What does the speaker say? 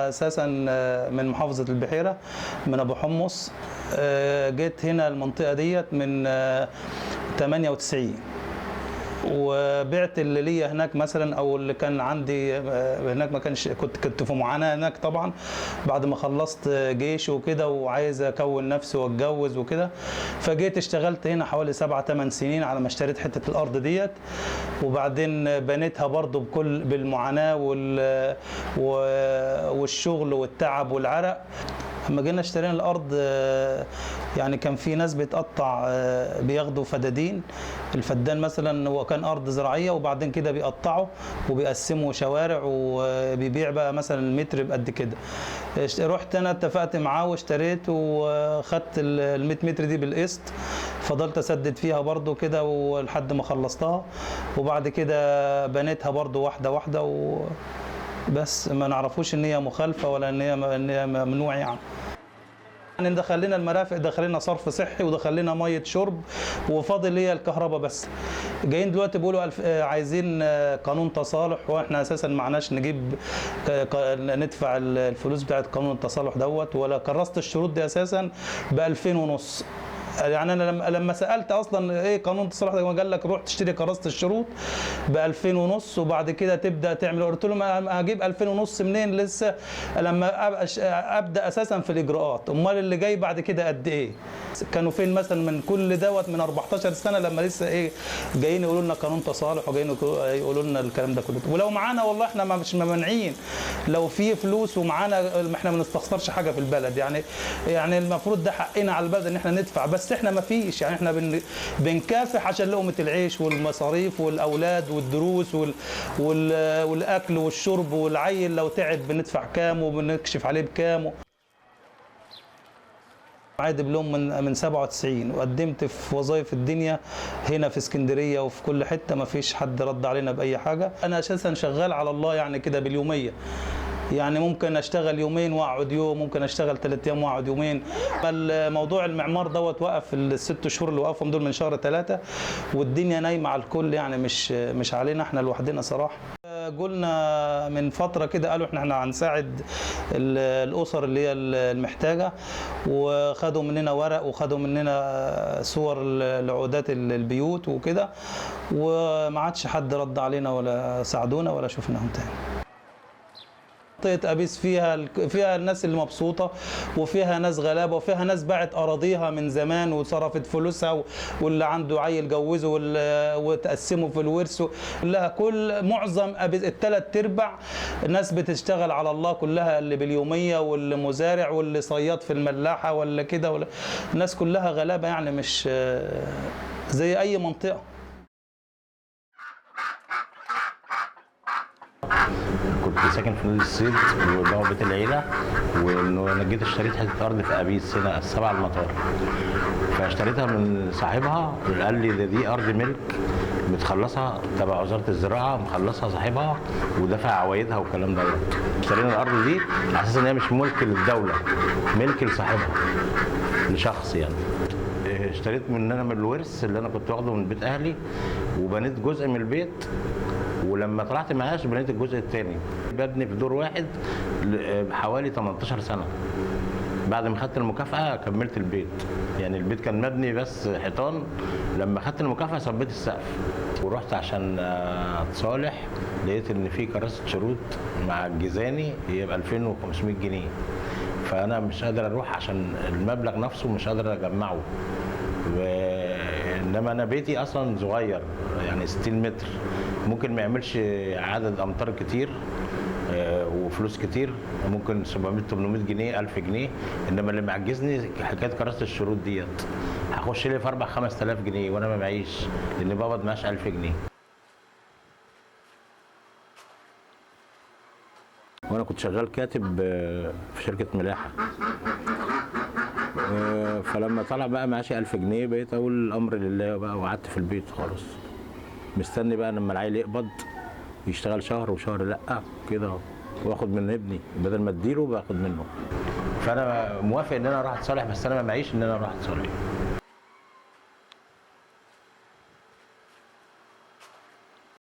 انا اساسا من محافظه البحيره، من ابو حمص. جيت هنا المنطقه ديت من 98، وبعت اللي ليا هناك مثلا او اللي كان عندي هناك. ما كانش كنت في معاناه هناك طبعا، بعد ما خلصت جيش وكده وعايز اكون نفسي واتجوز وكده. فجيت اشتغلت هنا حوالي 7-8 سنين على ما اشتريت حته الارض ديت، وبعدين بنيتها برضو بالمعاناه والشغل والتعب والعرق. لما جينا اشترينا الارض يعني كان في ناس بتقطع، بياخدوا فدادين. الفدان مثلا هو كان ارض زراعيه، وبعدين كده بيقطعوا وبيقسموا شوارع، وبيبيع بقى مثلا المتر بقد كده. رحت انا اتفقت معاه واشتريت، وخدت ال 100 متر دي بالقسط. فضلت اسدد فيها برضو كده ولحد ما خلصتها، وبعد كده بنيتها برضو واحده واحده بس ما نعرفوش ان هي مخالفه ولا ان هي ممنوع يعني. دخل لنا المرافق، دخل لنا صرف صحي، ودخل لنا ميه شرب، وفاضل هي الكهرباء بس. جايين دلوقتي بيقولوا عايزين قانون تصالح، واحنا اساسا معناش نجيب ندفع الفلوس بتاعت قانون التصالح دوت، ولا كرست الشروط دي اساسا ب 2500. يعني انا لما سالت اصلا ايه قانون التصالح ده، قال لك روح تشتري كراسه الشروط ب 2500 وبعد كده تبدا تعمل. قلت لهم هجيب 2500 منين لسه لما ابدا اساسا في الاجراءات؟ امال اللي جاي بعد كده قد ايه؟ كانوا فين مثلا من كل دوت من 14 سنه لما لسه ايه جايين يقولوا لنا قانون تصالح، وجايين يقولوا لنا الكلام ده كله؟ ولو معانا والله احنا مش ممانعين، لو في فلوس ومعانا احنا ما نستخسرش حاجه في البلد. يعني المفروض ده حقنا على البلد ان احنا ندفع، بس احنا ما فيش. يعني احنا بنكافح عشان لقمه العيش والمصاريف والاولاد والدروس والاكل والشرب، والعيل لو تعب بندفع كام وبنكشف عليه بكام. معايا دبلوم من 97، وقدمت في وظائف الدنيا هنا في اسكندريه وفي كل حته، ما فيش حد رد علينا باي حاجه. انا اساسا شغال على الله يعني كده باليوميه، يعني ممكن اشتغل يومين واقعد يوم، ممكن اشتغل 3 ايام واقعد يومين. الموضوع المعمار دوت وقف ال6 شهور اللي وقفهم دول من شهر 3، والدنيا نايمه على الكل يعني، مش علينا احنا لوحدنا صراحه. قلنا من فتره كده قالوا احنا هنساعد الاسر اللي هي المحتاجه، وخدوا مننا ورق وخدوا مننا صور لعقودات البيوت وكده، وما عادش حد رد علينا ولا ساعدونا ولا شفناهم تاني. منطقة أبيس فيها الناس اللي مبسوطة، وفيها ناس غلابة، وفيها ناس باعت أراضيها من زمان وصرفت فلوسها، واللي عنده عيل جوزه وتقسمه في الورث. كلها معظم أبيس ال3/4 ناس بتشتغل على الله كلها، اللي باليومية واللي مزارع واللي صياد في الملاحة ولا كده، الناس كلها غلابة يعني، مش زي أي منطقة. كنت ساكن في نادي الصيد وجوه بيت العيله، وانا جيت اشتريت حته ارض في ابيس هنا السبع المطار، فاشتريتها من صاحبها. قال لي دي ارض ملك متخلصها تبع وزاره الزراعه، مخلصها صاحبها ودفع عوايدها والكلام دوت. اشترينا الارض دي على اساس ان هي مش ملك للدوله، ملك لصاحبها، لشخص يعني. اشتريت انا من الورث اللي انا كنت واخده من بيت اهلي، وبنيت جزء من البيت، ولما طلعت معاش بنيت الجزء الثاني. ببني في دور واحد حوالي 18 سنه. بعد ما خدت المكافاه كملت البيت، يعني البيت كان مبني بس حيطان، لما خدت المكافاه ثبت السقف. ورحت عشان اتصالح، لقيت ان في كراسه شروط مع الجيزاني هي ب 2500 جنيه، فانا مش قادر اروح عشان المبلغ نفسه مش قادر اجمعه. انما انا بيتي اصلا صغير يعني 60 متر، ممكن ما يعملش عدد امتار كتير وفلوس كتير، ممكن 700-800 جنيه 1000 جنيه. انما اللي معجزني حكايه كراسه الشروط ديت، هخش لي في 4-5000 جنيه وانا ما معيش، لان بقبض معاش 1000 جنيه. وانا كنت شغال كاتب في شركه ملاحه، فلما طلع بقى معاشي 1000 جنيه بقيت اقول الامر لله بقى، وقعدت في البيت خالص مستني بقى لما العيل يقبض يشتغل شهر وشهر لا كده، واخد من ابني بدل ما اديله باخد منه. فانا موافق ان انا اروح اتصالح، بس انا ما معيش ان انا اروح اتصالح.